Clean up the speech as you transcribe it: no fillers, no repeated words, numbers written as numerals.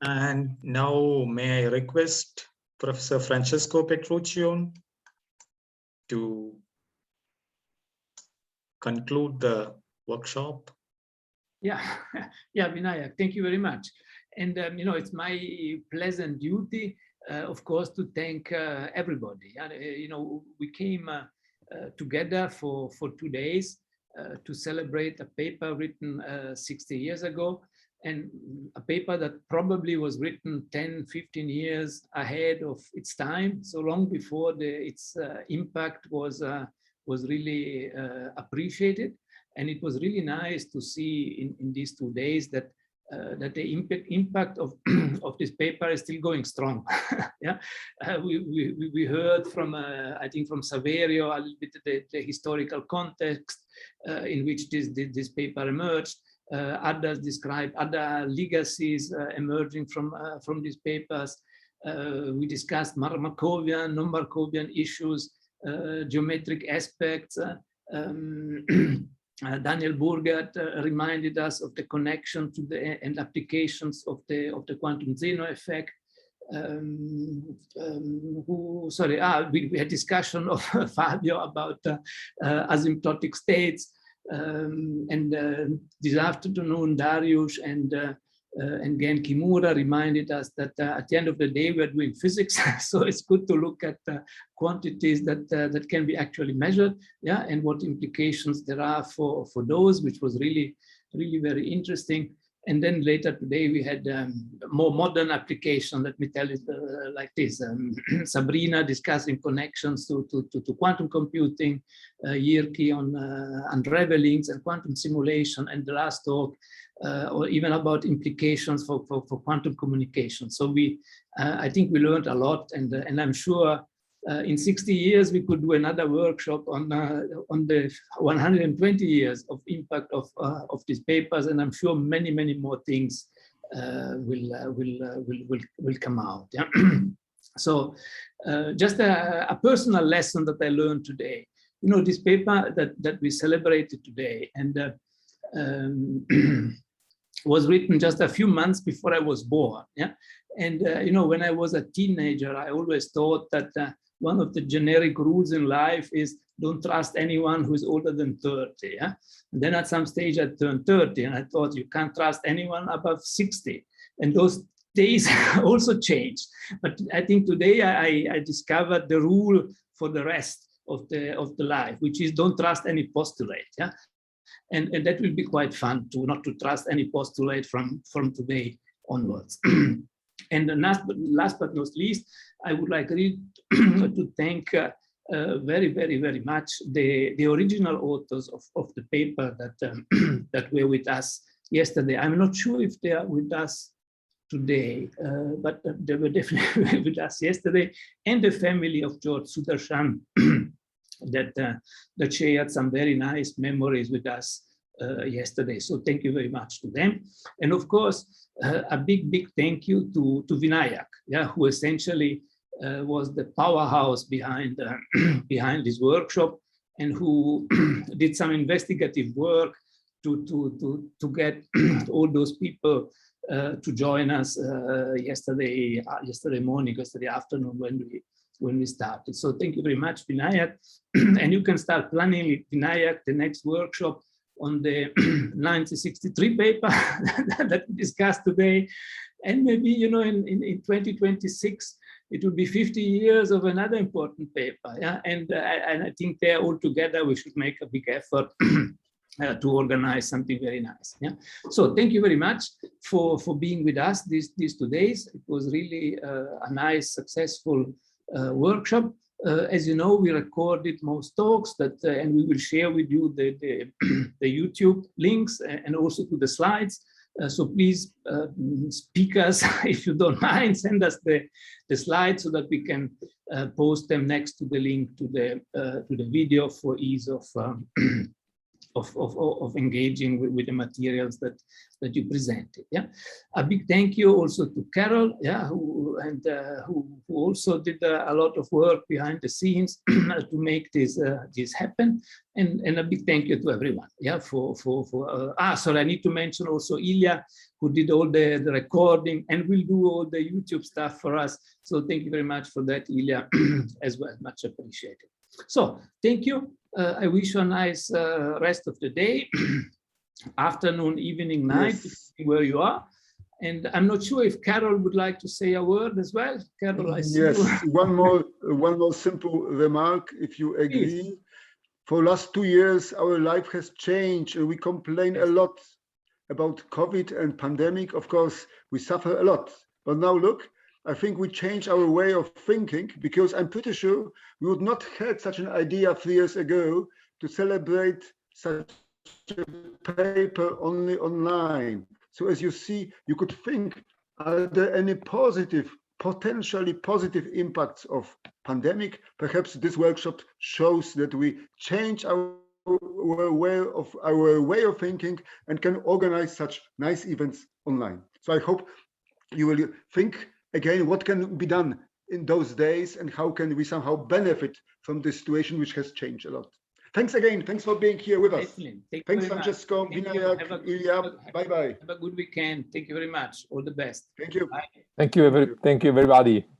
And now may I request Professor Francesco Petruccione to conclude the workshop. Yeah, yeah, Vinayak, thank you very much. And you know, it's my pleasant duty, of course, to thank everybody. You know, we came together for 2 days to celebrate a paper written 60 years ago, and a paper that probably was written 10, 15 years ahead of its time, so long before its impact was really appreciated. And it was really nice to see in these 2 days that that the impact of of this paper is still going strong. Yeah, we heard from I think from Saverio a little bit the historical context in which this paper emerged. Others described other legacies emerging from these papers. We discussed Markovian, non-Markovian issues, geometric aspects. Daniel Burgert reminded us of the connection to the and applications of the quantum Zeno effect. We had discussion of Fabio about asymptotic states, and this afternoon Dariusz and Gen Kimura reminded us that at the end of the day we're doing physics, so it's good to look at quantities that can be actually measured, yeah, and what implications there are for those, which was really very interesting. And then later today we had more modern application. Let me tell it like this: Sabrina discussing connections to quantum computing, Jirki on unravelings and quantum simulation, and the last talk or even about implications for quantum communication. So I think we learned a lot, and I'm sure in 60 years we could do another workshop on the 120 years of impact of these papers, and I'm sure many more things will come out. Yeah. So just a personal lesson that I learned today. You know, this paper that we celebrated today, and was written just a few months before I was born. Yeah, and you know, when I was a teenager, I always thought that one of the generic rules in life is don't trust anyone who's older than 30. Yeah, and then at some stage I turned 30, and I thought you can't trust anyone above 60. And those days also changed. But I think today I discovered the rule for the rest of the life, which is don't trust any postulate. Yeah. And that will be quite fun to not to trust any postulate from today onwards. And last but not least, I would like really to thank very much the original authors of the paper that were with us yesterday. I'm not sure if they are with us today, but they were definitely with us yesterday, and the family of George Sudarshan that shared some very nice memories with us yesterday. So thank you very much to them. And of course, a big thank you to Vinayak, yeah, who essentially was the powerhouse behind behind this workshop, and who did some investigative work to get all those people to join us yesterday morning, yesterday afternoon when we started. So thank you very much, Vinayak. And you can start planning with Vinayak the next workshop on the 1963 paper that we discussed today. And maybe, you know, in 2026, it will be 50 years of another important paper. Yeah? And I think there all together, we should make a big effort to organize something very nice. Yeah. So thank you very much for being with us these 2 days. It was really a nice, successful workshop. As you know, we recorded most talks and we will share with you the YouTube links and also to the slides. So please, speakers, if you don't mind, send us the slides so that we can post them next to the link to the video for ease of engaging with the materials that you presented. Yeah, a big thank you also to Karol, yeah, who who also did a lot of work behind the scenes to make this happen. And a big thank you to everyone. Yeah, sorry, I need to mention also Ilya, who did all the recording and will do all the YouTube stuff for us. So thank you very much for that, Ilya, as well. Much appreciated. So thank you. I wish you a nice rest of the day, afternoon, evening, night, Yes. where you are. And I'm not sure if Karol would like to say a word as well. Karol, I see you. Yes, one more simple remark, if you agree. Please. For last 2 years, our life has changed, and we complain a lot about COVID and pandemic. Of course, we suffer a lot. But now look, I think we changed our way of thinking, because I'm pretty sure we would not had such an idea 3 years ago to celebrate such a paper only online. So as you see, you could think, are there any potentially positive impacts of pandemic? Perhaps this workshop shows that we change our way of thinking and can organize such nice events online. So I hope you will think again what can be done in those days and how can we somehow benefit from this situation which has changed a lot. Thanks again. Thanks for being here with us. Excellent. Thanks, Francesco, Vinayak, Ilya. Bye-bye. Have a good weekend. Thank you very much. All the best. Thank you. Bye. Thank you, everybody.